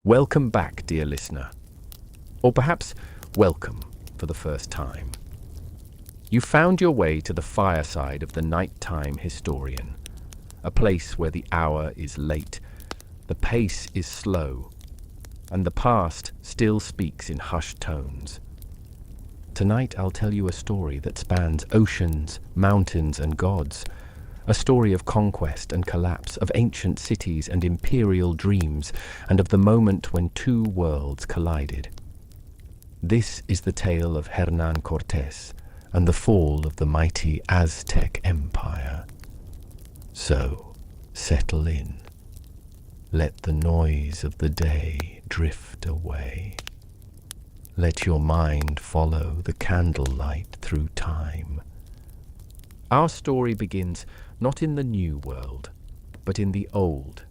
Welcome back, dear listener. Or perhaps welcome for the first time. You found your way to the fireside of the nighttime historian, a place where the hour is late, the pace is slow, and the past still speaks in hushed tones. Tonight I'll tell you a story that spans oceans, mountains, and gods, a story of conquest and collapse, of ancient cities and imperial dreams, and of the moment when two worlds collided. This is the tale of Hernán Cortés and the fall of the mighty Aztec Empire. So, settle in. Let the noise of the day drift away. Let your mind follow the candlelight through time. Our story begins not in the New World, but in the Old.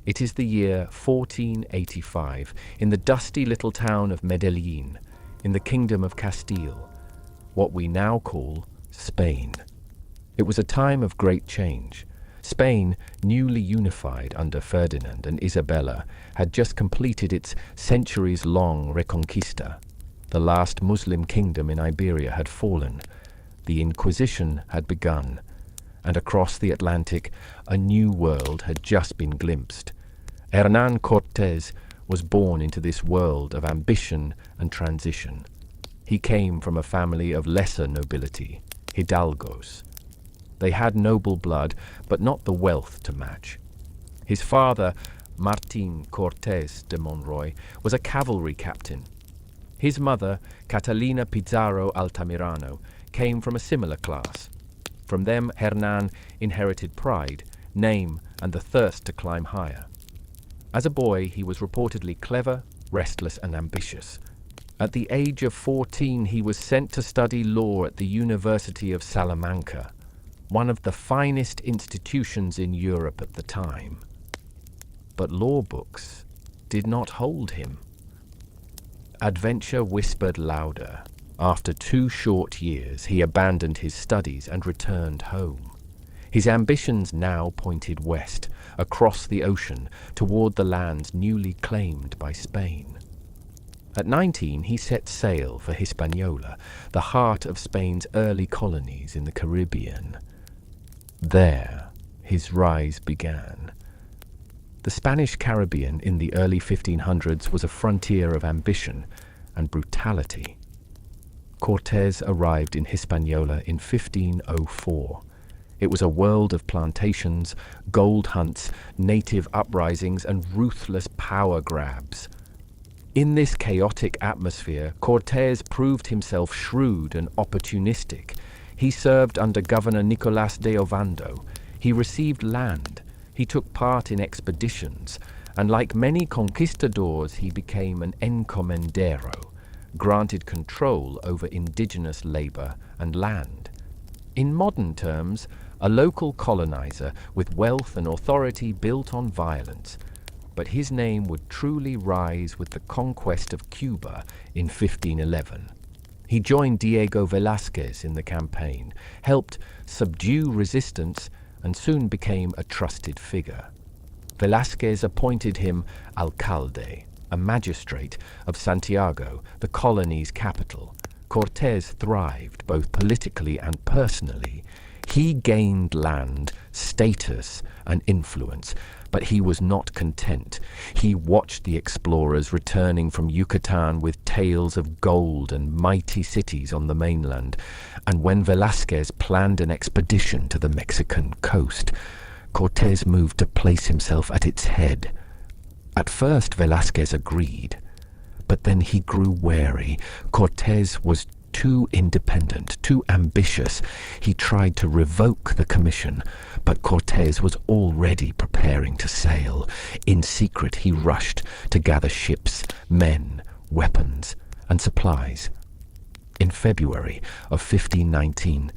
It is the year 1485, in the dusty little town of Medellín, in the kingdom of Castile, what we now call Spain. It was a time of great change. Spain, newly unified under Ferdinand and Isabella, had just completed its centuries-long Reconquista. The last Muslim kingdom in Iberia had fallen. The Inquisition had begun, and across the Atlantic, a new world had just been glimpsed. Hernán Cortés was born into this world of ambition and transition. He came from a family of lesser nobility, hidalgos. They had noble blood, but not the wealth to match. His father, Martín Cortés de Monroy, was a cavalry captain. His mother, Catalina Pizarro Altamirano, came from a similar class. From them, Hernán inherited pride, name, and the thirst to climb higher. As a boy, he was reportedly clever, restless, and ambitious. At the age of 14, he was sent to study law at the University of Salamanca, one of the finest institutions in Europe at the time. But law books did not hold him. Adventure whispered louder. After 2 short years, he abandoned his studies and returned home. His ambitions now pointed west, across the ocean, toward the lands newly claimed by Spain. At 19, he set sail for Hispaniola, the heart of Spain's early colonies in the Caribbean. There, his rise began. The Spanish Caribbean in the early 1500s was a frontier of ambition and brutality. Cortés arrived in Hispaniola in 1504. It was a world of plantations, gold hunts, native uprisings, and ruthless power grabs. In this chaotic atmosphere, Cortés proved himself shrewd and opportunistic. He served under Governor Nicolás de Ovando. He received land. He took part in expeditions. And like many conquistadors, he became an encomendero, granted control over indigenous labor and land. In modern terms, a local colonizer with wealth and authority built on violence. But his name would truly rise with the conquest of Cuba in 1511. He joined Diego Velázquez in the campaign, helped subdue resistance, and soon became a trusted figure. Velázquez appointed him alcalde, a magistrate of Santiago, the colony's capital. Cortés thrived both politically and personally. He gained land, status, and influence, but he was not content. He watched the explorers returning from Yucatan with tales of gold and mighty cities on the mainland, and when Velázquez planned an expedition to the Mexican coast, Cortés moved to place himself at its head. At first, Velázquez agreed, but then he grew wary. Cortés was too independent, too ambitious. He tried to revoke the commission, but Cortés was already preparing to sail. In secret, he rushed to gather ships, men, weapons, and supplies. In February of 1519,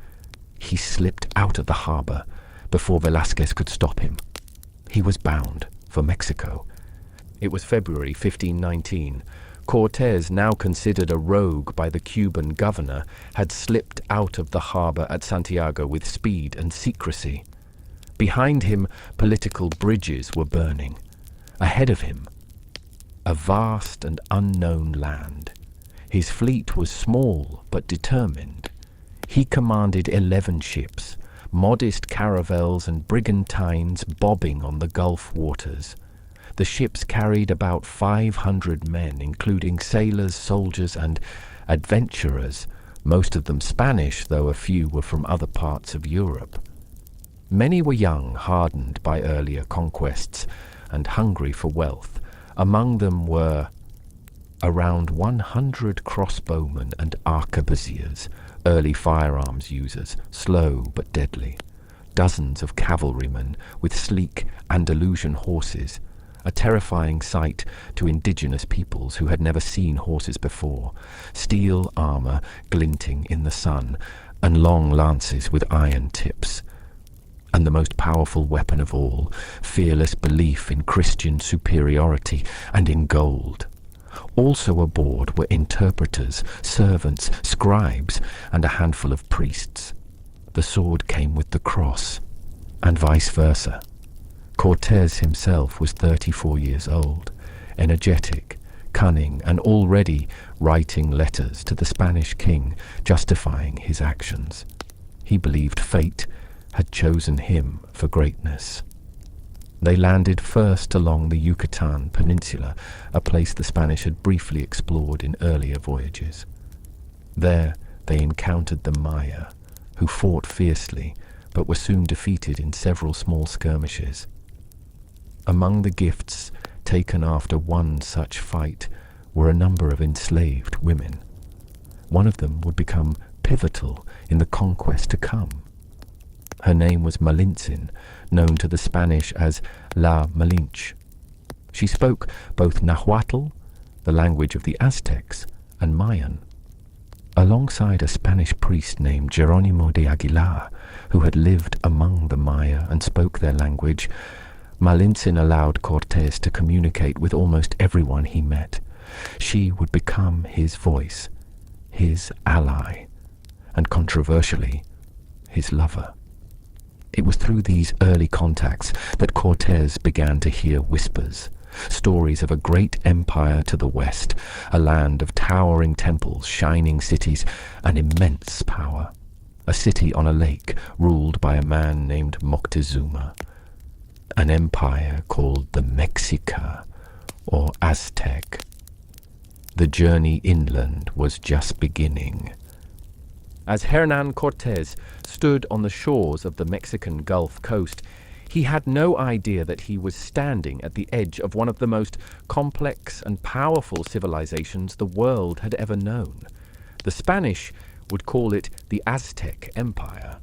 he slipped out of the harbor before Velázquez could stop him. He was bound for Mexico. It was February 1519. Cortés, now considered a rogue by the Cuban governor, had slipped out of the harbor at Santiago with speed and secrecy. Behind him, political bridges were burning. Ahead of him, a vast and unknown land. His fleet was small but determined. He commanded 11 ships, modest caravels and brigantines bobbing on the Gulf waters. The ships carried about 500 men, including sailors, soldiers, and adventurers, most of them Spanish, though a few were from other parts of Europe. Many were young, hardened by earlier conquests, and hungry for wealth. Among them were around 100 crossbowmen and arquebusiers, early firearms users, slow but deadly, dozens of cavalrymen with sleek Andalusian horses, a terrifying sight to indigenous peoples who had never seen horses before, steel armor glinting in the sun, and long lances with iron tips. And the most powerful weapon of all, fearless belief in Christian superiority and in gold. Also aboard were interpreters, servants, scribes, and a handful of priests. The sword came with the cross, and vice versa. Cortés himself was 34 years old, energetic, cunning, and already writing letters to the Spanish king justifying his actions. He believed fate had chosen him for greatness. They landed first along the Yucatan Peninsula, a place the Spanish had briefly explored in earlier voyages. There they encountered the Maya, who fought fiercely, but were soon defeated in several small skirmishes. Among the gifts taken after one such fight were a number of enslaved women. One of them would become pivotal in the conquest to come. Her name was Malintzin, known to the Spanish as La Malinche. She spoke both Nahuatl, the language of the Aztecs, and Mayan. Alongside a Spanish priest named Jerónimo de Aguilar, who had lived among the Maya and spoke their language, Malintzin allowed Cortés to communicate with almost everyone he met. She would become his voice, his ally, and controversially, his lover. It was through these early contacts that Cortés began to hear whispers, stories of a great empire to the west, a land of towering temples, shining cities, and immense power. A city on a lake ruled by a man named Moctezuma. An empire called the Mexica, or Aztec. The journey inland was just beginning. As Hernán Cortés stood on the shores of the Mexican Gulf Coast, he had no idea that he was standing at the edge of one of the most complex and powerful civilizations the world had ever known. The Spanish would call it the Aztec Empire,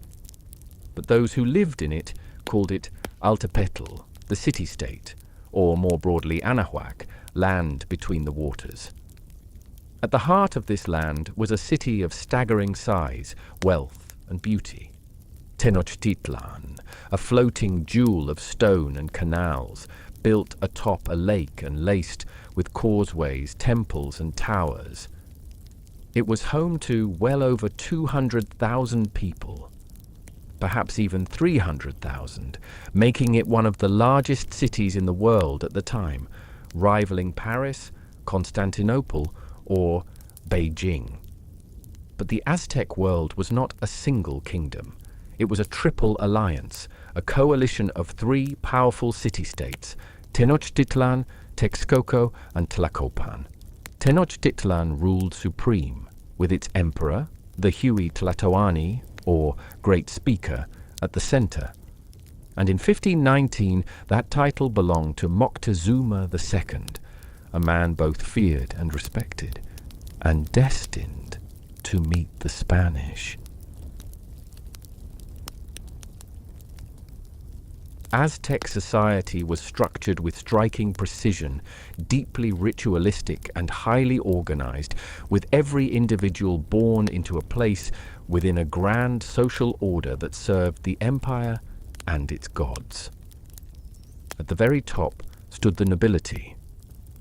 but those who lived in it called it Altepetl, the city-state, or more broadly Anahuac, land between the waters. At the heart of this land was a city of staggering size, wealth, and beauty. Tenochtitlán, a floating jewel of stone and canals, built atop a lake and laced with causeways, temples, and towers. It was home to well over 200,000 people, perhaps even 300,000, making it one of the largest cities in the world at the time, rivaling Paris, Constantinople, or Beijing. But the Aztec world was not a single kingdom. It was a triple alliance, a coalition of three powerful city-states, Tenochtitlan, Texcoco, and Tlacopan. Tenochtitlan ruled supreme, with its emperor, the Huey Tlatoani, or Great Speaker, at the center. And in 1519, that title belonged to Moctezuma II, a man both feared and respected, and destined to meet the Spanish. Aztec society was structured with striking precision, deeply ritualistic and highly organized, with every individual born into a place within a grand social order that served the empire and its gods. At the very top stood the nobility,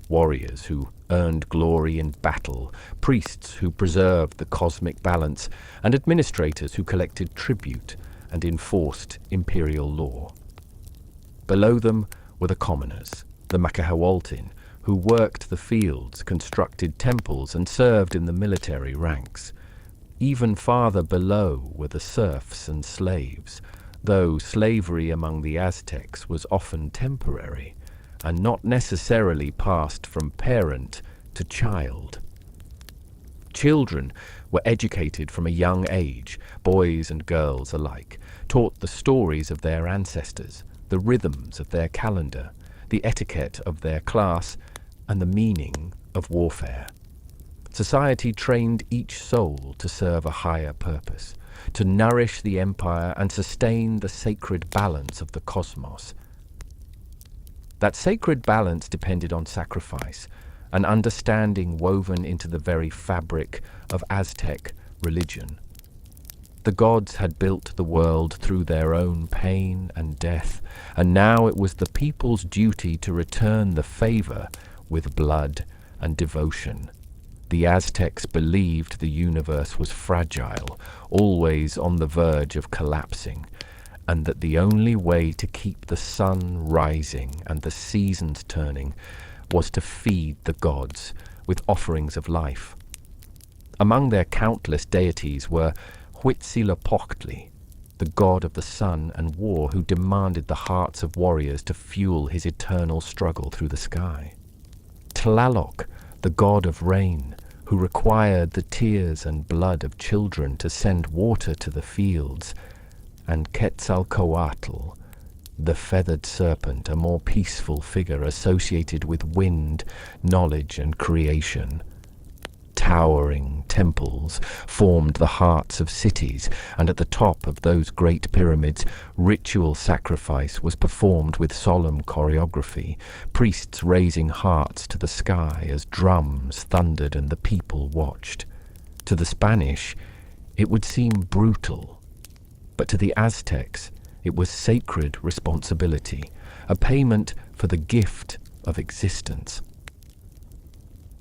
warriors who earned glory in battle, priests who preserved the cosmic balance, and administrators who collected tribute and enforced imperial law. Below them were the commoners, the Macahualtin, who worked the fields, constructed temples, and served in the military ranks. Even farther below were the serfs and slaves, though slavery among the Aztecs was often temporary and not necessarily passed from parent to child. Children were educated from a young age, boys and girls alike, taught the stories of their ancestors, the rhythms of their calendar, the etiquette of their class, and the meaning of warfare. Society trained each soul to serve a higher purpose, to nourish the empire and sustain the sacred balance of the cosmos. That sacred balance depended on sacrifice, an understanding woven into the very fabric of Aztec religion. The gods had built the world through their own pain and death, and now it was the people's duty to return the favor with blood and devotion. The Aztecs believed the universe was fragile, always on the verge of collapsing, and that the only way to keep the sun rising and the seasons turning was to feed the gods with offerings of life. Among their countless deities were Huitzilopochtli, the god of the sun and war who demanded the hearts of warriors to fuel his eternal struggle through the sky. Tlaloc, the god of rain, who required the tears and blood of children to send water to the fields, and Quetzalcoatl, the feathered serpent, a more peaceful figure associated with wind, knowledge, and creation. Towering temples formed the hearts of cities, and at the top of those great pyramids, ritual sacrifice was performed with solemn choreography, priests raising hearts to the sky as drums thundered and the people watched. To the Spanish, it would seem brutal, but to the Aztecs, it was sacred responsibility, a payment for the gift of existence.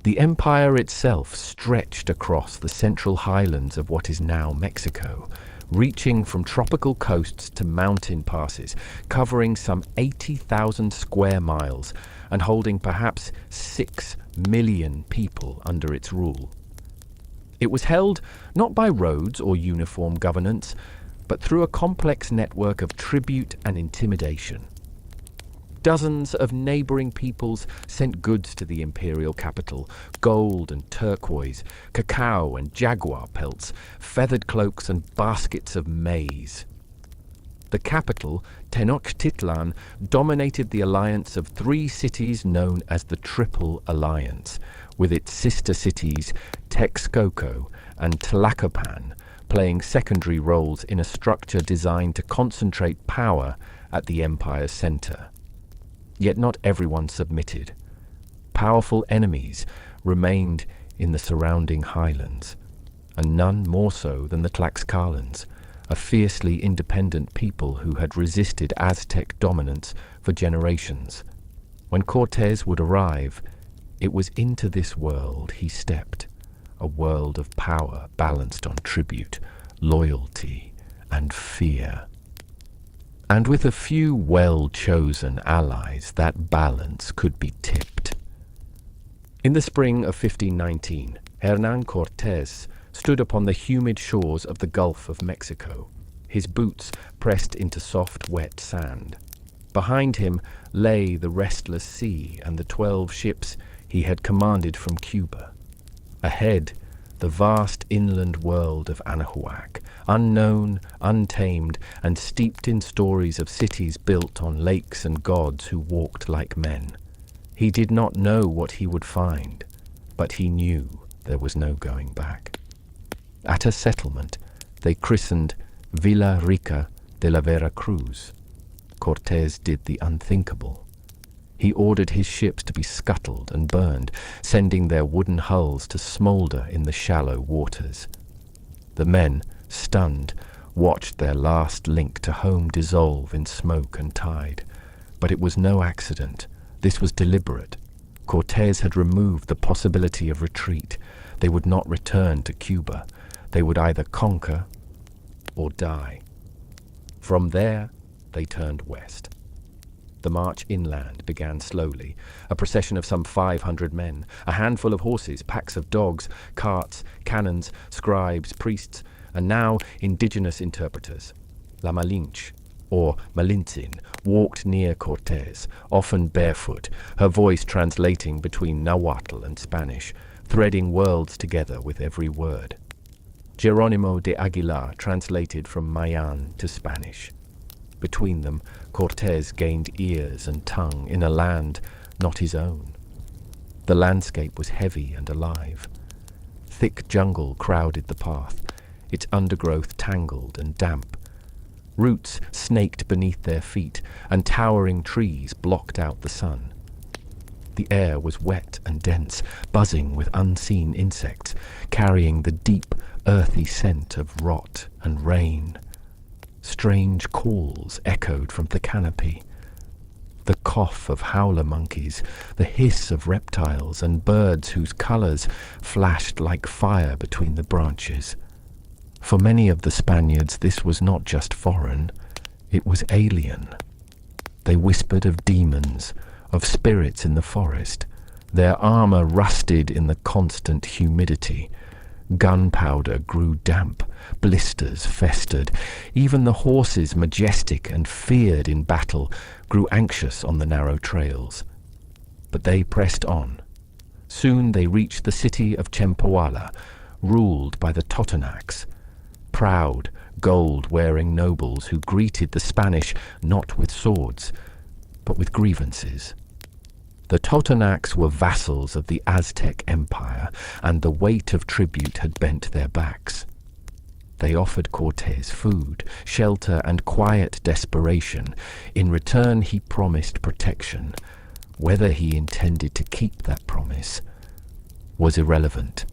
The empire itself stretched across the central highlands of what is now Mexico, reaching from tropical coasts to mountain passes, covering some 80,000 square miles and holding perhaps 6 million people under its rule. It was held not by roads or uniform governance, but through a complex network of tribute and intimidation. Dozens of neighboring peoples sent goods to the imperial capital, gold and turquoise, cacao and jaguar pelts, feathered cloaks and baskets of maize. The capital, Tenochtitlan, dominated the alliance of 3 cities known as the Triple Alliance, with its sister cities Texcoco and Tlacopan playing secondary roles in a structure designed to concentrate power at the empire's center. Yet not everyone submitted. Powerful enemies remained in the surrounding highlands, and none more so than the Tlaxcalans, a fiercely independent people who had resisted Aztec dominance for generations. When Cortés would arrive, it was into this world he stepped, a world of power balanced on tribute, loyalty, and fear. And with a few well-chosen allies, that balance could be tipped. In the spring of 1519, Hernán Cortés stood upon the humid shores of the Gulf of Mexico, his boots pressed into soft, wet sand. Behind him lay the restless sea and the 12 ships he had commanded from Cuba. Ahead, the vast inland world of Anahuac, unknown, untamed, and steeped in stories of cities built on lakes and gods who walked like men. He did not know what he would find, but he knew there was no going back. At a settlement they christened Villa Rica de la Vera Cruz, Cortés did the unthinkable. He ordered his ships to be scuttled and burned, sending their wooden hulls to smolder in the shallow waters. The men, stunned, watched their last link to home dissolve in smoke and tide. But it was no accident. This was deliberate. Cortés had removed the possibility of retreat. They would not return to Cuba. They would either conquer or die. From there, they turned west. The march inland began slowly, a procession of some 500 men, a handful of horses, packs of dogs, carts, cannons, scribes, priests, and now indigenous interpreters. La Malinche, or Malintzin, walked near Cortés, often barefoot, her voice translating between Nahuatl and Spanish, threading worlds together with every word. Geronimo de Aguilar translated from Mayan to Spanish. Between them, Cortés gained ears and tongue in a land not his own. The landscape was heavy and alive. Thick jungle crowded the path, its undergrowth tangled and damp. Roots snaked beneath their feet, and towering trees blocked out the sun. The air was wet and dense, buzzing with unseen insects, carrying the deep, earthy scent of rot and rain. Strange calls echoed from the canopy. The cough of howler monkeys, the hiss of reptiles and birds whose colors flashed like fire between the branches. For many of the Spaniards, this was not just foreign, it was alien. They whispered of demons, of spirits in the forest. Their armor rusted in the constant humidity. Gunpowder grew damp, blisters festered. Even the horses, majestic and feared in battle, grew anxious on the narrow trails. But they pressed on. Soon they reached the city of Chempoala, ruled by the Totonacs, proud, gold-wearing nobles who greeted the Spanish not with swords, but with grievances. The Totonacs were vassals of the Aztec Empire, and the weight of tribute had bent their backs. They offered Cortés food, shelter, and quiet desperation. In return, he promised protection. Whether he intended to keep that promise was irrelevant.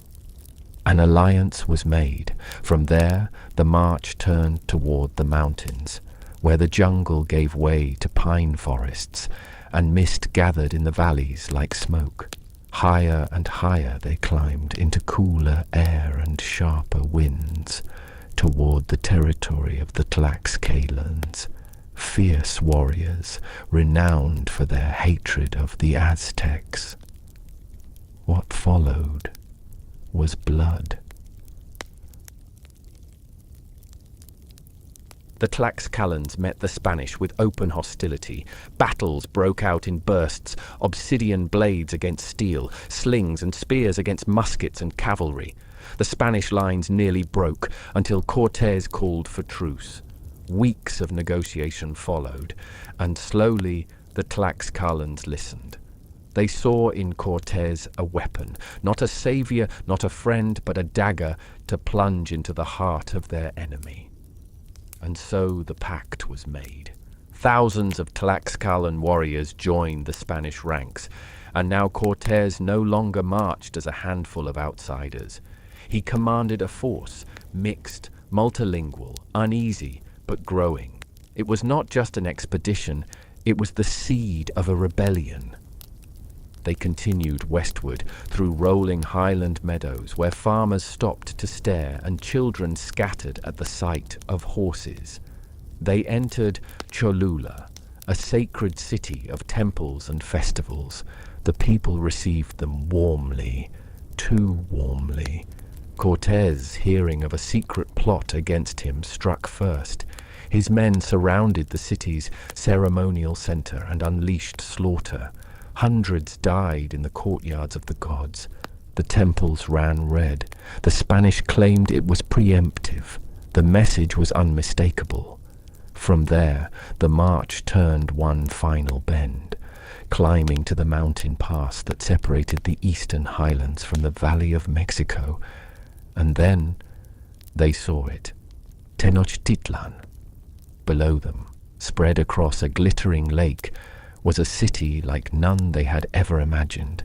An alliance was made. From there, the march turned toward the mountains, where the jungle gave way to pine forests, and mist gathered in the valleys like smoke. Higher and higher they climbed into cooler air and sharper winds, toward the territory of the Tlaxcalans, fierce warriors renowned for their hatred of the Aztecs. What followed was blood. The Tlaxcalans met the Spanish with open hostility. Battles broke out in bursts, obsidian blades against steel, slings and spears against muskets and cavalry. The Spanish lines nearly broke until Cortés called for truce. Weeks of negotiation followed, and slowly the Tlaxcalans listened. They saw in Cortés a weapon, not a savior, not a friend, but a dagger to plunge into the heart of their enemy. And so the pact was made. Thousands of Tlaxcalan warriors joined the Spanish ranks, and now Cortés no longer marched as a handful of outsiders. He commanded a force, mixed, multilingual, uneasy, but growing. It was not just an expedition, it was the seed of a rebellion. They continued westward through rolling highland meadows where farmers stopped to stare and children scattered at the sight of horses. They entered Cholula, a sacred city of temples and festivals. The people received them warmly, too warmly. Cortés, hearing of a secret plot against him, struck first. His men surrounded the city's ceremonial center and unleashed slaughter. Hundreds died in the courtyards of the gods. The temples ran red. The Spanish claimed it was preemptive. The message was unmistakable. From there, the march turned one final bend, climbing to the mountain pass that separated the eastern highlands from the Valley of Mexico. And then they saw it, Tenochtitlan. Below them, spread across a glittering lake, was a city like none they had ever imagined.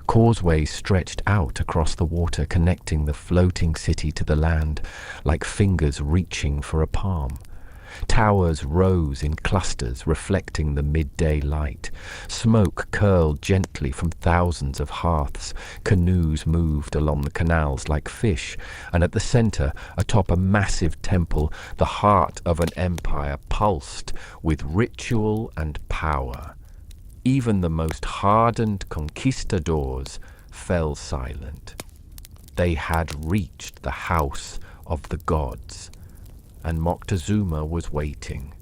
Causeways stretched out across the water, connecting the floating city to the land, like fingers reaching for a palm. Towers rose in clusters, reflecting the midday light. Smoke curled gently from thousands of hearths. Canoes moved along the canals like fish, and at the center, atop a massive temple, the heart of an empire pulsed with ritual and power. Even the most hardened conquistadors fell silent. They had reached the house of the gods, and Moctezuma was waiting.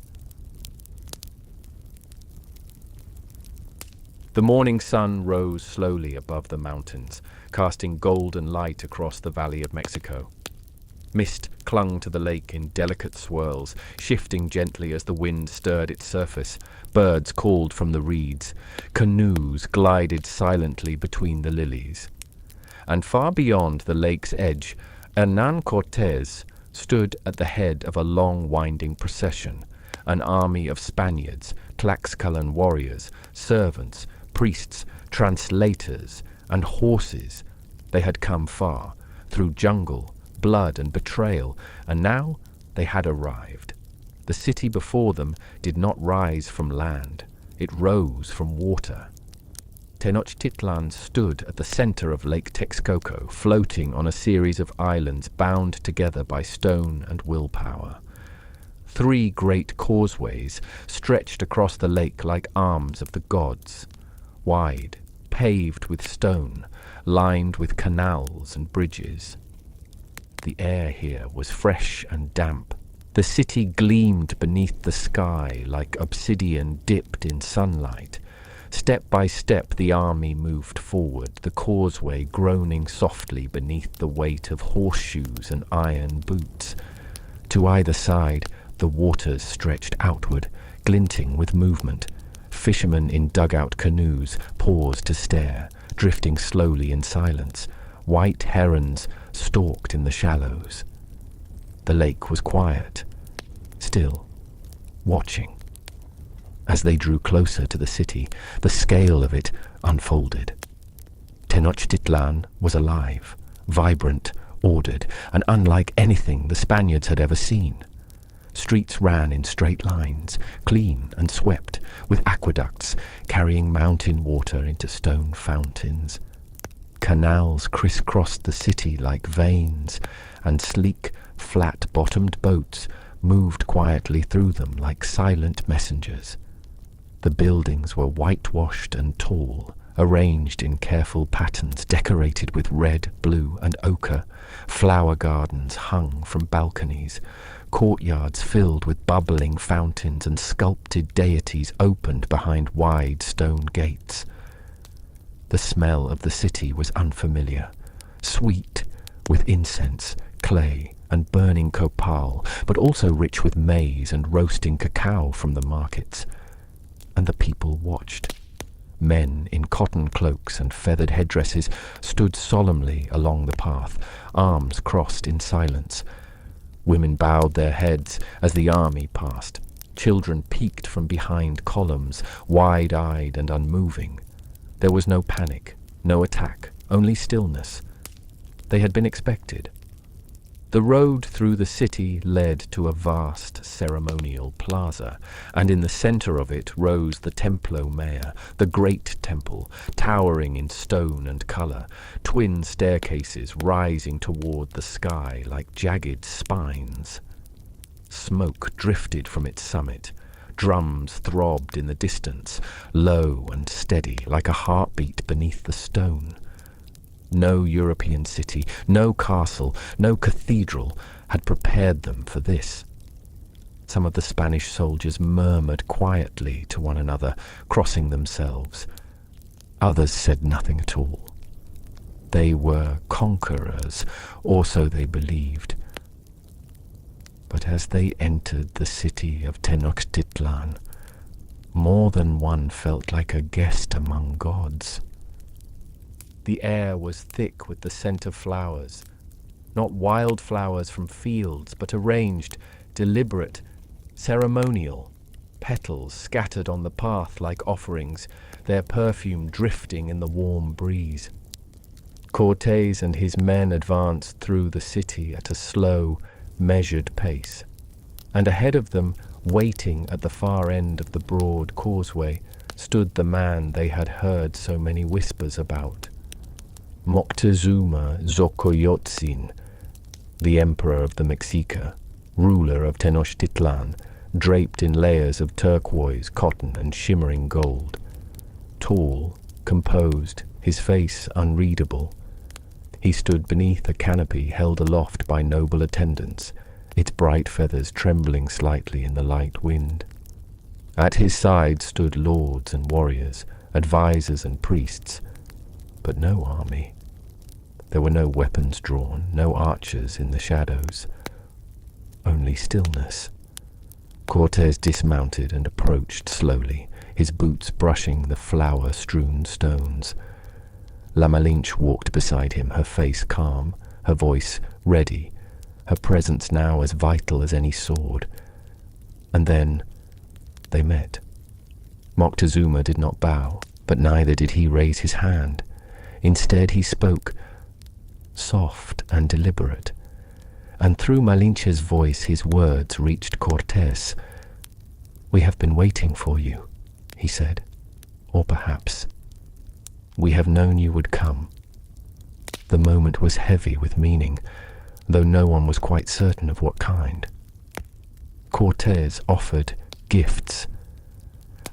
The morning sun rose slowly above the mountains, casting golden light across the Valley of Mexico. Mist clung to the lake in delicate swirls, shifting gently as the wind stirred its surface. Birds called from the reeds. Canoes glided silently between the lilies. And far beyond the lake's edge, Hernán Cortés stood at the head of a long winding procession, an army of Spaniards, Tlaxcalan warriors, servants, priests, translators, and horses. They had come far, through jungle, blood, and betrayal, and now they had arrived. The city before them did not rise from land, it rose from water. Tenochtitlán stood at the center of Lake Texcoco, floating on a series of islands bound together by stone and willpower. 3 great causeways stretched across the lake like arms of the gods, wide, paved with stone, lined with canals and bridges. The air here was fresh and damp. The city gleamed beneath the sky like obsidian dipped in sunlight. Step by step the army moved forward, the causeway groaning softly beneath the weight of horseshoes and iron boots. To either side, the waters stretched outward, glinting with movement. Fishermen in dugout canoes paused to stare, drifting slowly in silence. White herons stalked in the shallows. The lake was quiet, still, watching. As they drew closer to the city, the scale of it unfolded. Tenochtitlan was alive, vibrant, ordered, and unlike anything the Spaniards had ever seen. Streets ran in straight lines, clean and swept, with aqueducts carrying mountain water into stone fountains. Canals crisscrossed the city like veins, and sleek, flat-bottomed boats moved quietly through them like silent messengers. The buildings were whitewashed and tall, arranged in careful patterns decorated with red, blue, and ochre. Flower gardens hung from balconies. Courtyards filled with bubbling fountains and sculpted deities opened behind wide stone gates. The smell of the city was unfamiliar, sweet with incense, clay, and burning copal, but also rich with maize and roasting cacao from the markets. And the people watched. Men in cotton cloaks and feathered headdresses stood solemnly along the path, arms crossed in silence. Women bowed their heads as the army passed. Children peeked from behind columns, wide-eyed and unmoving. There was no panic, no attack, only stillness. They had been expected. The road through the city led to a vast ceremonial plaza, and in the center of it rose the Templo Mayor, the great temple, towering in stone and color, twin staircases rising toward the sky like jagged spines. Smoke drifted from its summit. Drums throbbed in the distance, low and steady, like a heartbeat beneath the stone. No European city, no castle, no cathedral had prepared them for this. Some of the Spanish soldiers murmured quietly to one another, crossing themselves. Others said nothing at all. They were conquerors, or so they believed. But as they entered the city of Tenochtitlan, more than one felt like a guest among gods. The air was thick with the scent of flowers, not wild flowers from fields, but arranged, deliberate, ceremonial, petals scattered on the path like offerings, their perfume drifting in the warm breeze. Cortés and his men advanced through the city at a slow, measured pace. and ahead of them, waiting at the far end of the broad causeway, stood the man they had heard so many whispers about. Moctezuma Xocoyotzin, the emperor of the Mexica, ruler of Tenochtitlan, draped in layers of turquoise, cotton, and shimmering gold. Tall, composed, his face unreadable. He stood beneath a canopy held aloft by noble attendants, its bright feathers trembling slightly in the light wind. At his side stood lords and warriors, advisors and priests, but no army. There were no weapons drawn, no archers in the shadows, only stillness. Cortés dismounted and approached slowly, his boots brushing the flower-strewn stones. La Malinche walked beside him, her face calm, her voice ready, her presence now as vital as any sword. And then they met. Moctezuma did not bow, but neither did he raise his hand. Instead he spoke, soft and deliberate, and through Malinche's voice his words reached Cortés. "We have been waiting for you," he said. "Or perhaps we have known you would come." The moment was heavy with meaning, though no one was quite certain of what kind. Cortés offered gifts,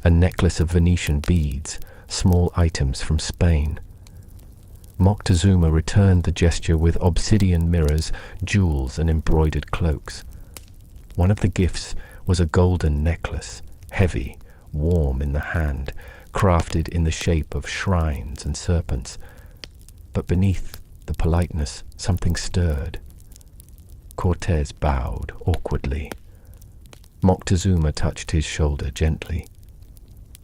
a necklace of Venetian beads, small items from Spain. Moctezuma returned the gesture with obsidian mirrors, jewels, and embroidered cloaks. One of the gifts was a golden necklace, heavy, warm in the hand, crafted in the shape of shrines and serpents. But beneath the politeness, something stirred. Cortés bowed awkwardly. Moctezuma touched his shoulder gently.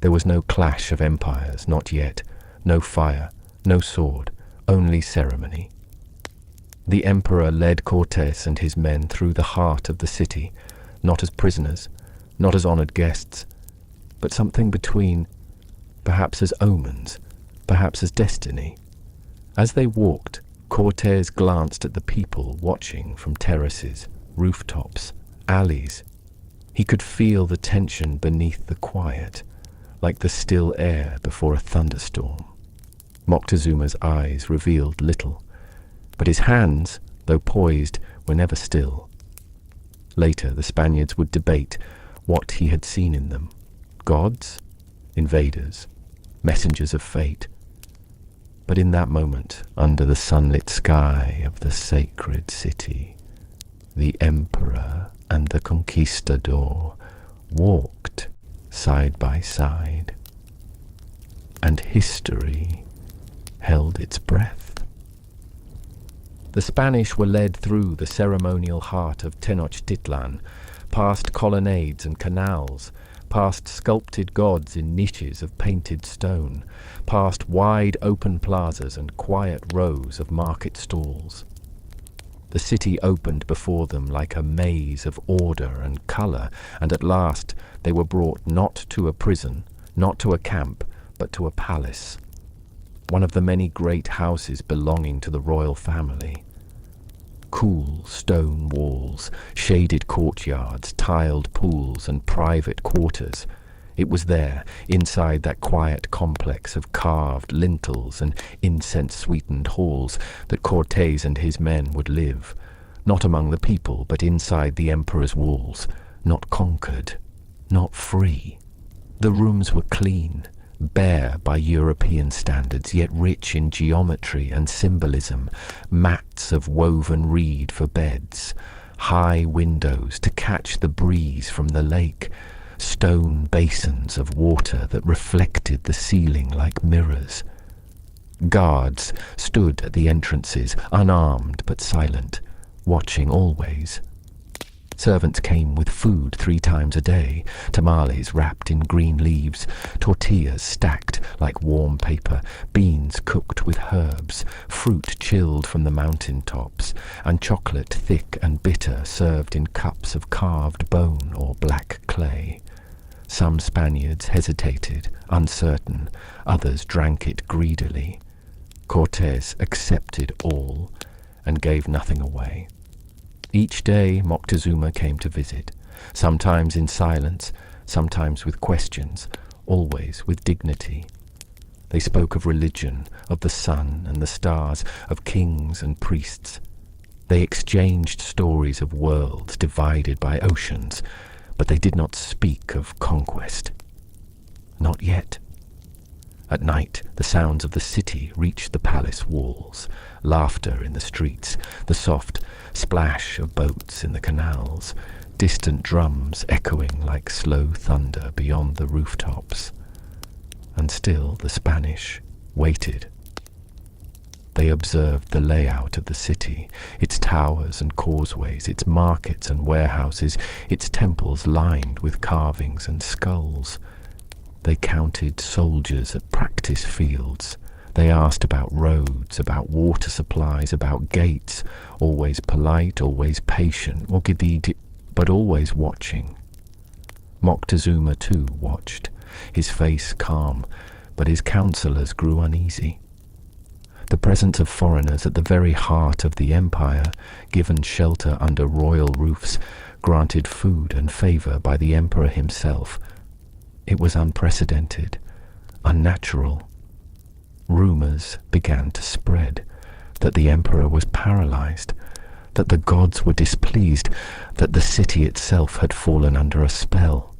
There was no clash of empires, not yet, no fire, no sword, only ceremony. The emperor led Cortés and his men through the heart of the city, not as prisoners, not as honored guests, but something between, perhaps as omens, perhaps as destiny. As they walked, Cortés glanced at the people watching from terraces, rooftops, alleys. He could feel the tension beneath the quiet, like the still air before a thunderstorm. Moctezuma's eyes revealed little, but his hands, though poised, were never still. Later, the Spaniards would debate what he had seen in them. Gods? Invaders? Messengers of fate? But in that moment, under the sunlit sky of the sacred city, the emperor and the conquistador walked side by side, and history held its breath. The Spanish were led through the ceremonial heart of Tenochtitlan, past colonnades and canals, past sculpted gods in niches of painted stone, past wide open plazas and quiet rows of market stalls. The city opened before them like a maze of order and colour, and at last they were brought not to a prison, not to a camp, but to a palace, one of the many great houses belonging to the royal family. Cool stone walls, shaded courtyards, tiled pools, and private quarters. It was there, inside that quiet complex of carved lintels and incense-sweetened halls, that Cortés and his men would live, not among the people, but inside the emperor's walls, not conquered, not free. The rooms were clean, bare by European standards, yet rich in geometry and symbolism, mats of woven reed for beds, high windows to catch the breeze from the lake, stone basins of water that reflected the ceiling like mirrors. Guards stood at the entrances, unarmed but silent, watching always. Servants came with food 3 times a day, tamales wrapped in green leaves, tortillas stacked like warm paper, beans cooked with herbs, fruit chilled from the mountain tops, and chocolate thick and bitter served in cups of carved bone or black clay. Some Spaniards hesitated, uncertain, others drank it greedily. Cortés accepted all and gave nothing away. Each day Moctezuma came to visit, sometimes in silence, sometimes with questions, always with dignity. They spoke of religion, of the sun and the stars, of kings and priests. They exchanged stories of worlds divided by oceans, but they did not speak of conquest. Not yet. At night, the sounds of the city reached the palace walls, laughter in the streets, the soft splash of boats in the canals, distant drums echoing like slow thunder beyond the rooftops. And still the Spanish waited. They observed the layout of the city, its towers and causeways, its markets and warehouses, its temples lined with carvings and skulls. They counted soldiers at practice fields. They asked about roads, about water supplies, about gates, always polite, always patient, but always watching. Moctezuma too watched, his face calm, but his counselors grew uneasy. The presence of foreigners at the very heart of the empire, given shelter under royal roofs, granted food and favor by the emperor himself. It was unprecedented, unnatural. Rumors began to spread that the emperor was paralyzed, that the gods were displeased, that the city itself had fallen under a spell.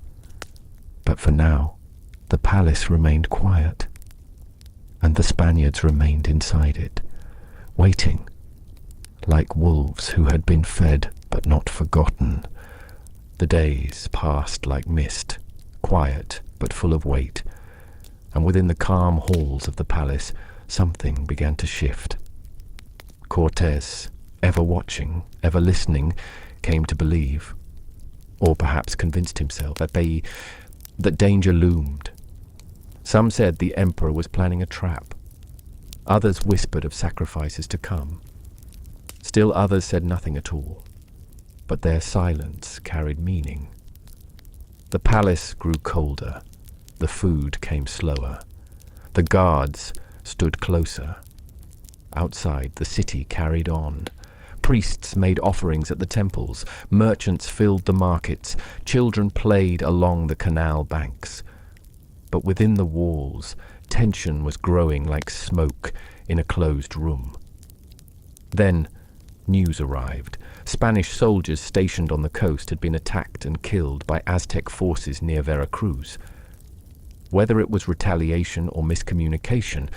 But for now, the palace remained quiet, and the Spaniards remained inside it, waiting, like wolves who had been fed but not forgotten. The days passed like mist, quiet but full of weight, and within the calm halls of the palace something began to shift. Cortés, ever watching, ever listening, came to believe, or perhaps convinced himself, that danger loomed. Some said the emperor was planning a trap. Others whispered of sacrifices to come. Still others said nothing at all, but their silence carried meaning. The palace grew colder. The food came slower. The guards stood closer. Outside, the city carried on. Priests made offerings at the temples. Merchants filled the markets. Children played along the canal banks. But within the walls, tension was growing like smoke in a closed room. Then, news arrived. Spanish soldiers stationed on the coast had been attacked and killed by Aztec forces near Veracruz. Whether it was retaliation or miscommunication,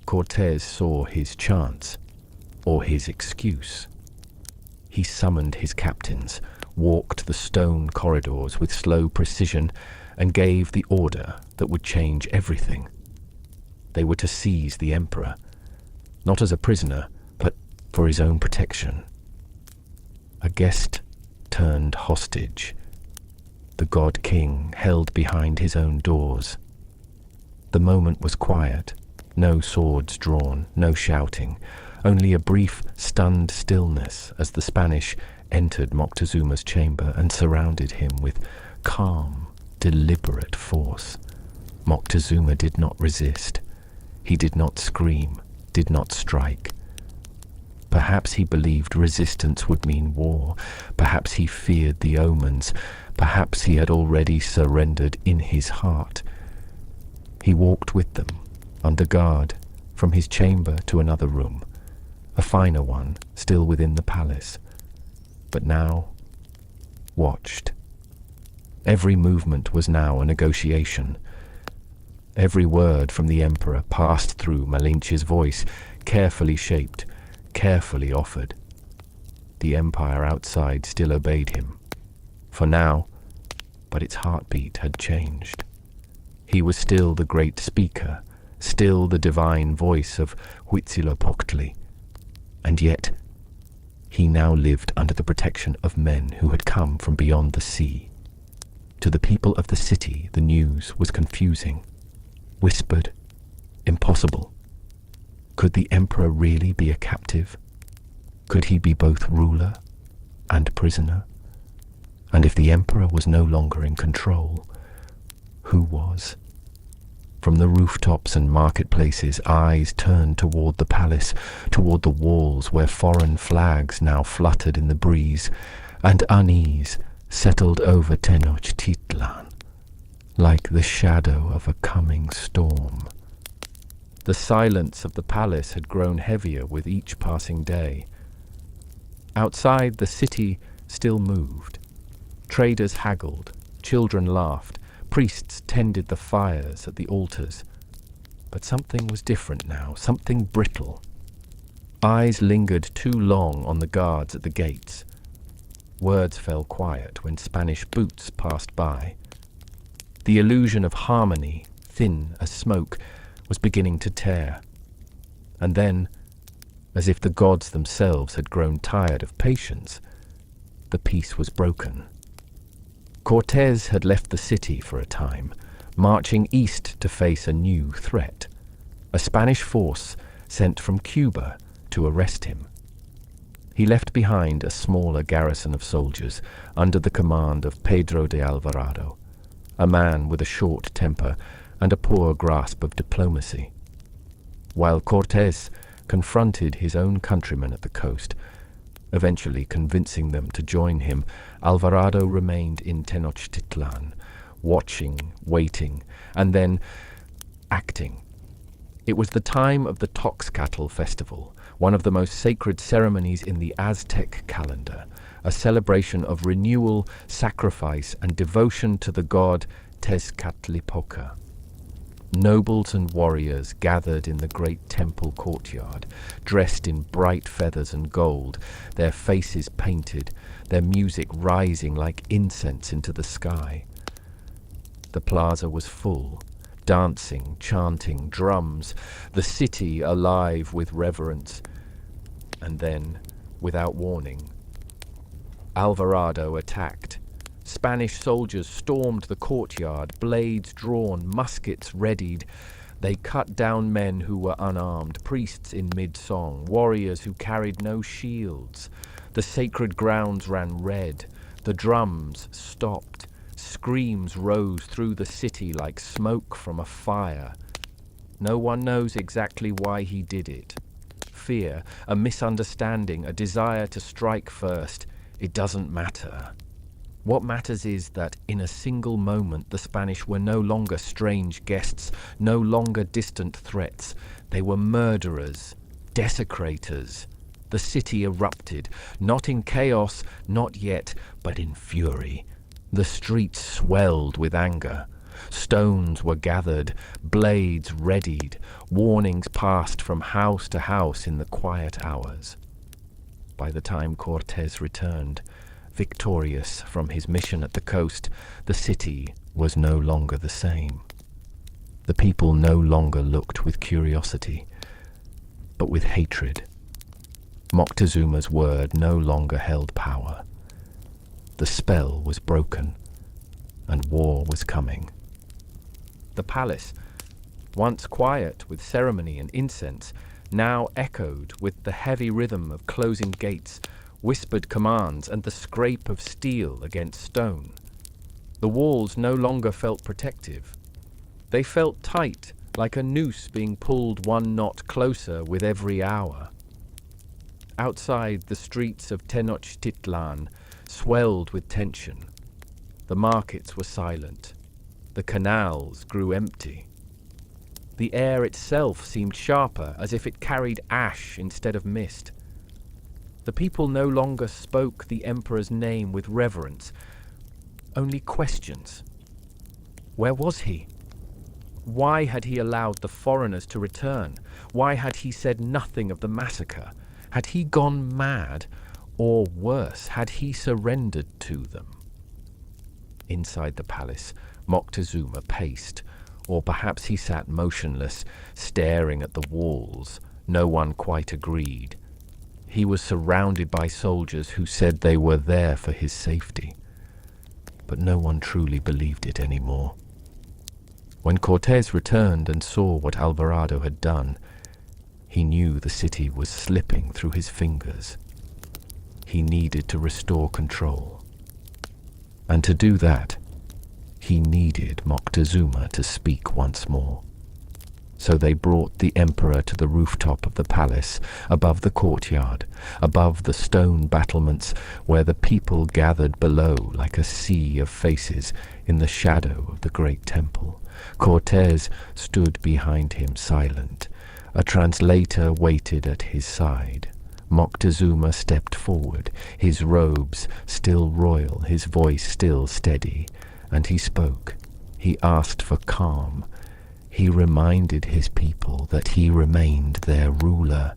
Cortés saw his chance, or his excuse. He summoned his captains, walked the stone corridors with slow precision, and gave the order that would change everything. They were to seize the emperor, not as a prisoner, but for his own protection. A guest turned hostage, the god king held behind his own doors. The moment was quiet, no swords drawn, no shouting, only a brief, stunned stillness as the Spanish entered Moctezuma's chamber and surrounded him with calm, deliberate force. Moctezuma did not resist. He did not scream, did not strike. Perhaps he believed resistance would mean war. Perhaps he feared the omens. Perhaps he had already surrendered in his heart. He walked with them, under guard, from his chamber to another room, a finer one, still within the palace, but now watched. Every movement was now a negotiation. Every word from the emperor passed through Malinche's voice, carefully shaped, carefully offered. The empire outside still obeyed him, for now, but its heartbeat had changed. He was still the great speaker, still the divine voice of Huitzilopochtli, and yet he now lived under the protection of men who had come from beyond the sea. To the people of the city, the news was confusing, whispered, impossible. Could the emperor really be a captive? Could he be both ruler and prisoner? And if the emperor was no longer in control, who was? From the rooftops and marketplaces, eyes turned toward the palace, toward the walls where foreign flags now fluttered in the breeze, and unease, settled over Tenochtitlan like the shadow of a coming storm. The silence of the palace had grown heavier with each passing day. Outside, the city still moved. Traders haggled, children laughed, priests tended the fires at the altars. But something was different now, something brittle. Eyes lingered too long on the guards at the gates. Words fell quiet when Spanish boots passed by. The illusion of harmony, thin as smoke, was beginning to tear. And then, as if the gods themselves had grown tired of patience, the peace was broken. Cortés had left the city for a time, marching east to face a new threat. A Spanish force sent from Cuba to arrest him. He left behind a smaller garrison of soldiers under the command of Pedro de Alvarado, a man with a short temper and a poor grasp of diplomacy. While Cortés confronted his own countrymen at the coast, eventually convincing them to join him, Alvarado remained in Tenochtitlan, watching, waiting, and then acting. It was the time of the Toxcatl festival, one of the most sacred ceremonies in the Aztec calendar, a celebration of renewal, sacrifice, and devotion to the god Tezcatlipoca. Nobles and warriors gathered in the great temple courtyard, dressed in bright feathers and gold, their faces painted, their music rising like incense into the sky. The plaza was full, dancing, chanting, drums, the city alive with reverence. And then, without warning, Alvarado attacked. Spanish soldiers stormed the courtyard, blades drawn, muskets readied. They cut down men who were unarmed, priests in mid-song, warriors who carried no shields. The sacred grounds ran red. The drums stopped. Screams rose through the city like smoke from a fire. No one knows exactly why he did it. Fear, a misunderstanding, a desire to strike first. It doesn't matter. What matters is that in a single moment the Spanish were no longer strange guests, no longer distant threats. They were murderers, desecrators. The city erupted, not in chaos, not yet, but in fury. The streets swelled with anger. Stones were gathered, blades readied, warnings passed from house to house in the quiet hours. By the time Cortés returned, victorious from his mission at the coast, the city was no longer the same. The people no longer looked with curiosity, but with hatred. Moctezuma's word no longer held power. The spell was broken, and war was coming. The palace, once quiet with ceremony and incense, now echoed with the heavy rhythm of closing gates, whispered commands, and the scrape of steel against stone. The walls no longer felt protective. They felt tight, like a noose being pulled one knot closer with every hour. Outside, the streets of Tenochtitlan swelled with tension. The markets were silent. The canals grew empty. The air itself seemed sharper, as if it carried ash instead of mist. The people no longer spoke the emperor's name with reverence, only questions. Where was he? Why had he allowed the foreigners to return? Why had he said nothing of the massacre? Had he gone mad? Or worse, had he surrendered to them? Inside the palace, Moctezuma paced, or perhaps he sat motionless, staring at the walls. No one quite agreed. He was surrounded by soldiers who said they were there for his safety. But no one truly believed it anymore. When Cortés returned and saw what Alvarado had done, he knew the city was slipping through his fingers. He needed to restore control. And to do that, he needed Moctezuma to speak once more. So they brought the emperor to the rooftop of the palace, above the courtyard, above the stone battlements where the people gathered below like a sea of faces in the shadow of the great temple. Cortés stood behind him silent. A translator waited at his side. Moctezuma stepped forward, his robes still royal, his voice still steady, and he spoke. He asked for calm. He reminded his people that he remained their ruler.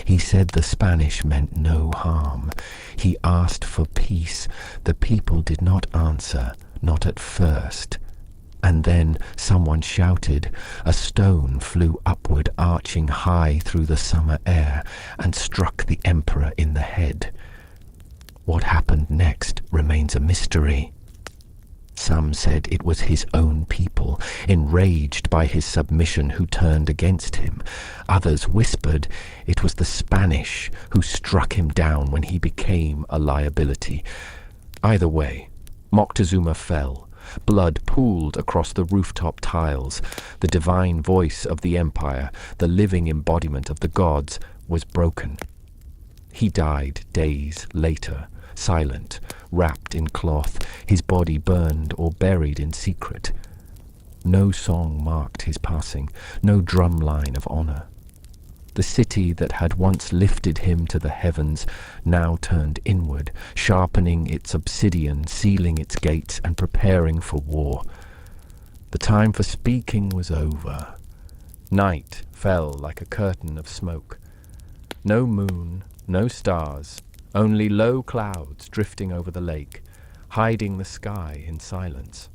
He said the Spanish meant no harm. He asked for peace. The people did not answer, not at first. And then someone shouted. A stone flew upward, arching high through the summer air, and struck the emperor in the head. What happened next remains a mystery. Some said it was his own people, enraged by his submission, who turned against him. Others whispered it was the Spanish who struck him down when he became a liability. Either way, Moctezuma fell. Blood pooled across the rooftop tiles. The divine voice of the empire, the living embodiment of the gods, was broken. He died days later, silent, wrapped in cloth, his body burned or buried in secret. No song marked his passing, no drumline of honor. The city that had once lifted him to the heavens now turned inward, sharpening its obsidian, sealing its gates, and preparing for war. The time for speaking was over. Night fell like a curtain of smoke. No moon, no stars, only low clouds drifting over the lake, hiding the sky in silence.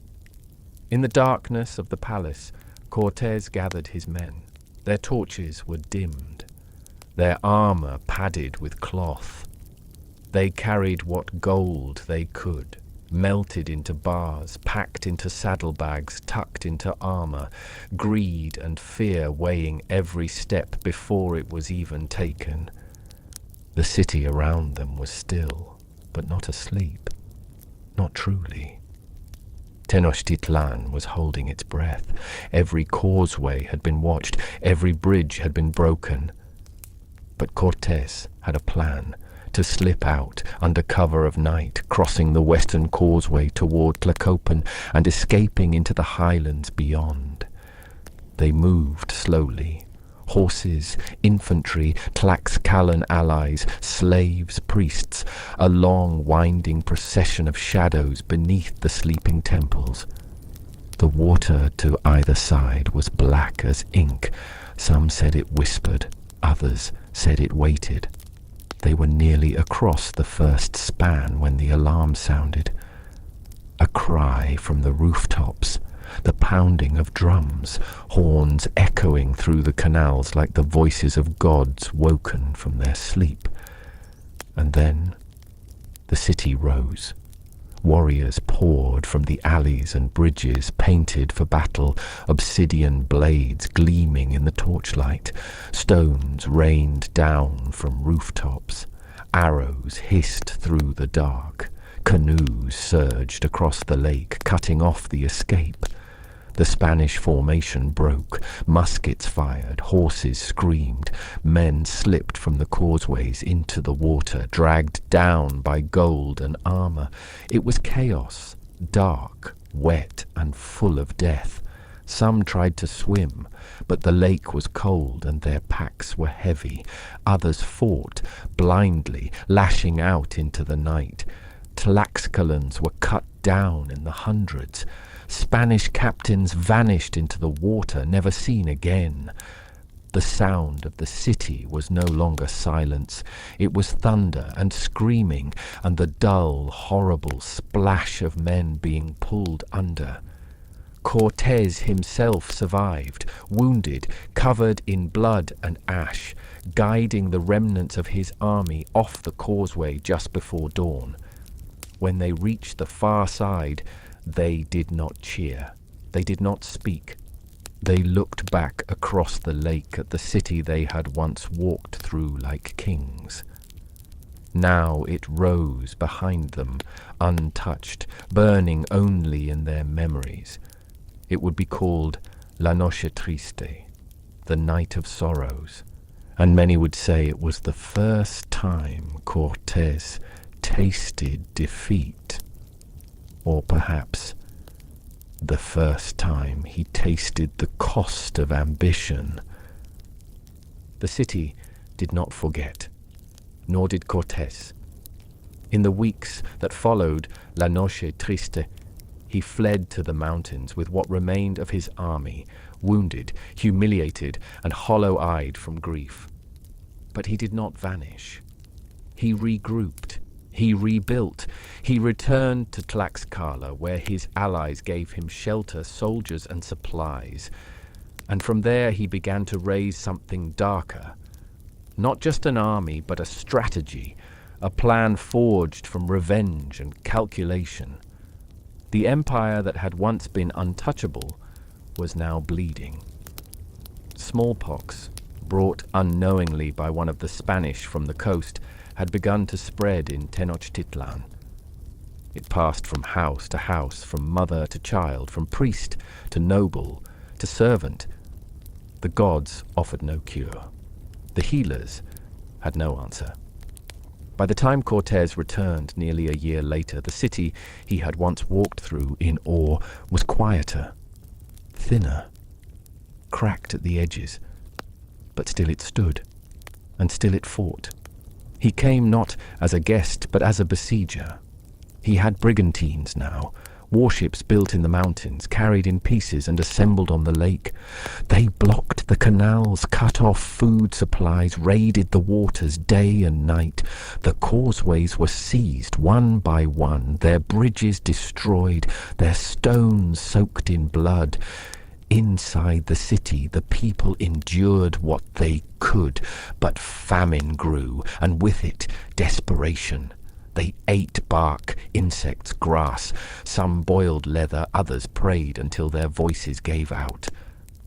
In the darkness of the palace, Cortés gathered his men. Their torches were dimmed, their armor padded with cloth. They carried what gold they could, melted into bars, packed into saddlebags, tucked into armor, greed and fear weighing every step before it was even taken. The city around them was still, but not asleep, not truly. Tenochtitlan was holding its breath. Every causeway had been watched, every bridge had been broken. But Cortés had a plan to slip out under cover of night, crossing the western causeway toward Tlacopan and escaping into the highlands beyond. They moved slowly. Horses, infantry, Tlaxcalan allies, slaves, priests, a long winding procession of shadows beneath the sleeping temples. The water to either side was black as ink. Some said it whispered, others said it waited. They were nearly across the first span when the alarm sounded. A cry from the rooftops. The pounding of drums, horns echoing through the canals like the voices of gods woken from their sleep. And then the city rose. Warriors poured from the alleys and bridges painted for battle, obsidian blades gleaming in the torchlight. Stones rained down from rooftops. Arrows hissed through the dark. Canoes surged across the lake, cutting off the escape. The Spanish formation broke, muskets fired, horses screamed, men slipped from the causeways into the water, dragged down by gold and armor. It was chaos, dark, wet, and full of death. Some tried to swim, but the lake was cold and their packs were heavy. Others fought, blindly, lashing out into the night. Tlaxcalans were cut down in the hundreds. Spanish captains vanished into the water, never seen again. The sound of the city was no longer silence. It was thunder and screaming and the dull, horrible splash of men being pulled under. Cortés himself survived, wounded, covered in blood and ash, guiding the remnants of his army off the causeway just before dawn. When they reached the far side, they did not cheer. They did not speak. They looked back across the lake at the city they had once walked through like kings. Now it rose behind them, untouched, burning only in their memories. It would be called La Noche Triste, the Night of Sorrows, and many would say it was the first time Cortés tasted defeat, or perhaps the first time he tasted the cost of ambition. The city did not forget, nor did Cortés. In the weeks that followed La Noche, Triste, he fled to the mountains with what remained of his army, wounded, humiliated, and hollow-eyed from grief. But he did not vanish. He regrouped. He rebuilt. He returned to Tlaxcala, where his allies gave him shelter, soldiers, and supplies. And from there he began to raise something darker. Not just an army, but a strategy, a plan forged from revenge and calculation. The empire that had once been untouchable was now bleeding. Smallpox, brought unknowingly by one of the Spanish from the coast, had begun to spread in Tenochtitlan. It passed from house to house, from mother to child, from priest to noble to servant. The gods offered no cure. The healers had no answer. By the time Cortés returned nearly a year later, the city he had once walked through in awe was quieter, thinner, cracked at the edges, but still it stood, and still it fought. He came not as a guest, but as a besieger. He had brigantines now, warships built in the mountains, carried in pieces and assembled on the lake. They blocked the canals, cut off food supplies, raided the waters day and night. The causeways were seized one by one, their bridges destroyed, their stones soaked in blood. Inside the city, the people endured what they could, but famine grew, and with it, desperation. They ate bark, insects, grass. Some boiled leather, others prayed until their voices gave out.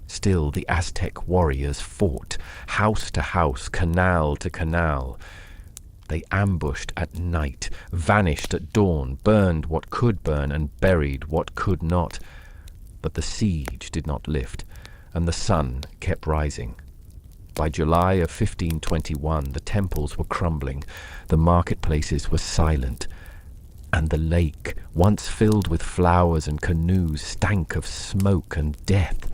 Still the Aztec warriors fought, house to house, canal to canal. They ambushed at night, vanished at dawn, burned what could burn, and buried what could not. But the siege did not lift, and the sun kept rising. By July of 1521, the temples were crumbling, the marketplaces were silent, and the lake, once filled with flowers and canoes, stank of smoke and death.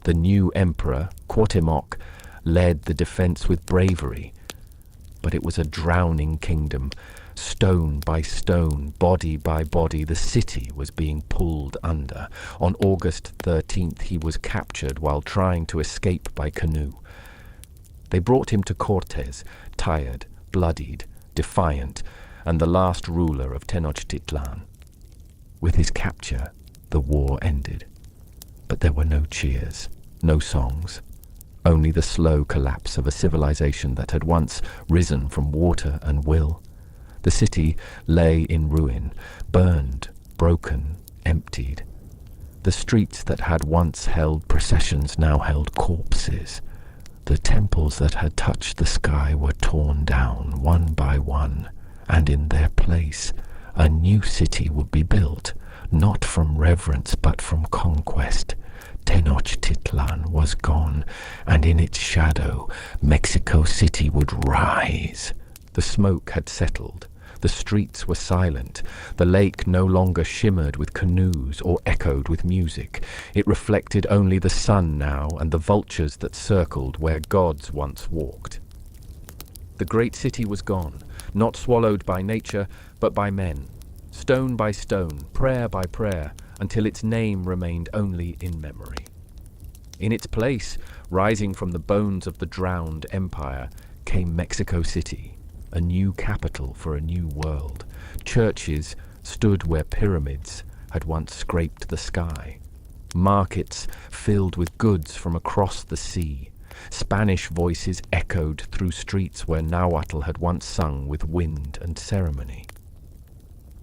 The new emperor, Cuauhtémoc, led the defense with bravery, but it was a drowning kingdom. Stone by stone, body by body, the city was being pulled under. On August 13th, he was captured while trying to escape by canoe. They brought him to Cortés, tired, bloodied, defiant, and the last ruler of Tenochtitlan. With his capture, the war ended. But there were no cheers, no songs, only the slow collapse of a civilization that had once risen from water and will. The city lay in ruin, burned, broken, emptied. The streets that had once held processions now held corpses. The temples that had touched the sky were torn down one by one, and in their place a new city would be built, not from reverence but from conquest. Tenochtitlan was gone, and in its shadow Mexico City would rise. The smoke had settled. The streets were silent. The lake no longer shimmered with canoes or echoed with music. It reflected only the sun now and the vultures that circled where gods once walked. The great city was gone, not swallowed by nature, but by men, stone by stone, prayer by prayer, until its name remained only in memory. In its place, rising from the bones of the drowned empire, came Mexico City, a new capital for a new world. Churches stood where pyramids had once scraped the sky. Markets filled with goods from across the sea. Spanish voices echoed through streets where Nahuatl had once sung with wind and ceremony.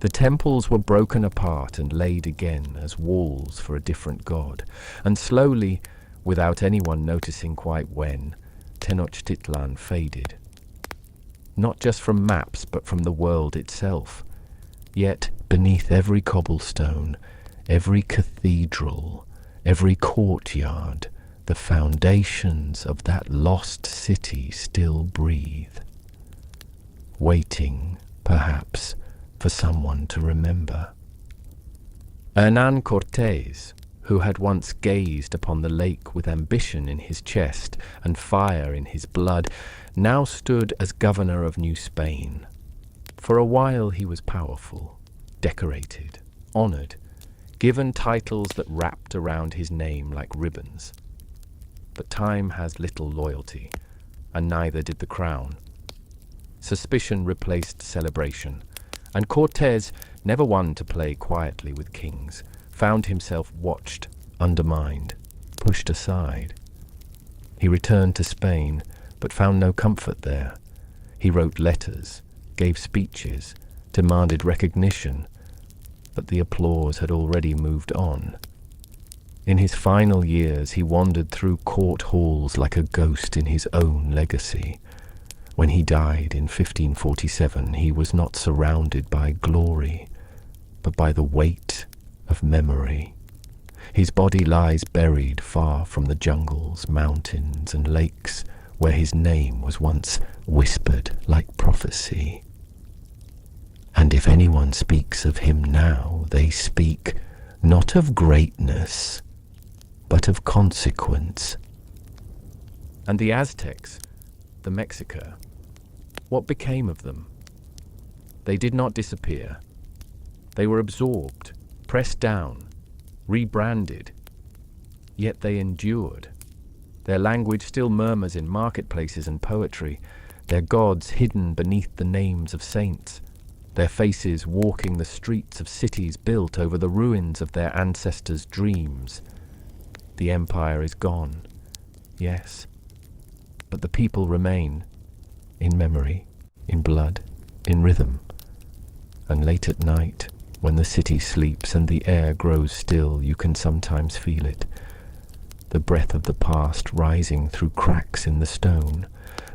The temples were broken apart and laid again as walls for a different god, and slowly, without anyone noticing quite when, Tenochtitlan faded. Not just from maps, but from the world itself. Yet, beneath every cobblestone, every cathedral, every courtyard, The foundations of that lost city still breathe, waiting, perhaps, for someone to remember. Hernán Cortés, who had once gazed upon the lake with ambition in his chest and fire in his blood, now stood as governor of New Spain. For a while he was powerful, decorated, honored, given titles that wrapped around his name like ribbons. But time has little loyalty, and neither did the crown. Suspicion replaced celebration, and Cortés, never one to play quietly with kings, found himself watched, undermined, pushed aside. He returned to Spain, but found no comfort there. He wrote letters, gave speeches, demanded recognition, but the applause had already moved on. In his final years, he wandered through court halls like a ghost in his own legacy. When he died in 1547, he was not surrounded by glory, but by the weight of memory. His body lies buried far from the jungles, mountains, and lakes where his name was once whispered like prophecy. And if anyone speaks of him now, they speak not of greatness, but of consequence. And the Aztecs, the Mexica, what became of them? They did not disappear. They were absorbed, pressed down, rebranded. Yet they endured. Their language still murmurs in marketplaces and poetry, their gods hidden beneath the names of saints, their faces walking the streets of cities built over the ruins of their ancestors' dreams. The empire is gone, yes, but the people remain, in memory, in blood, in rhythm. And late at night, when the city sleeps and the air grows still, you can sometimes feel it. The breath of the past rising through cracks in the stone,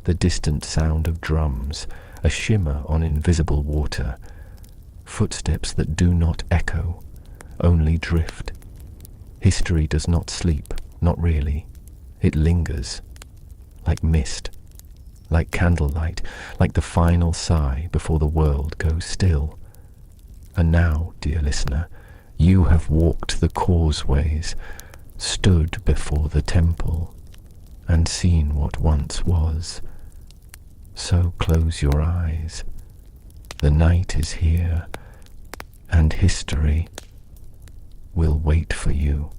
the distant sound of drums, a shimmer on invisible water, footsteps that do not echo, only drift. History does not sleep, not really. It lingers, like mist, like candlelight, like the final sigh before the world goes still. And now, dear listener, you have walked the causeways, stood before the temple, and seen what once was. So close your eyes. The night is here, and history will wait for you.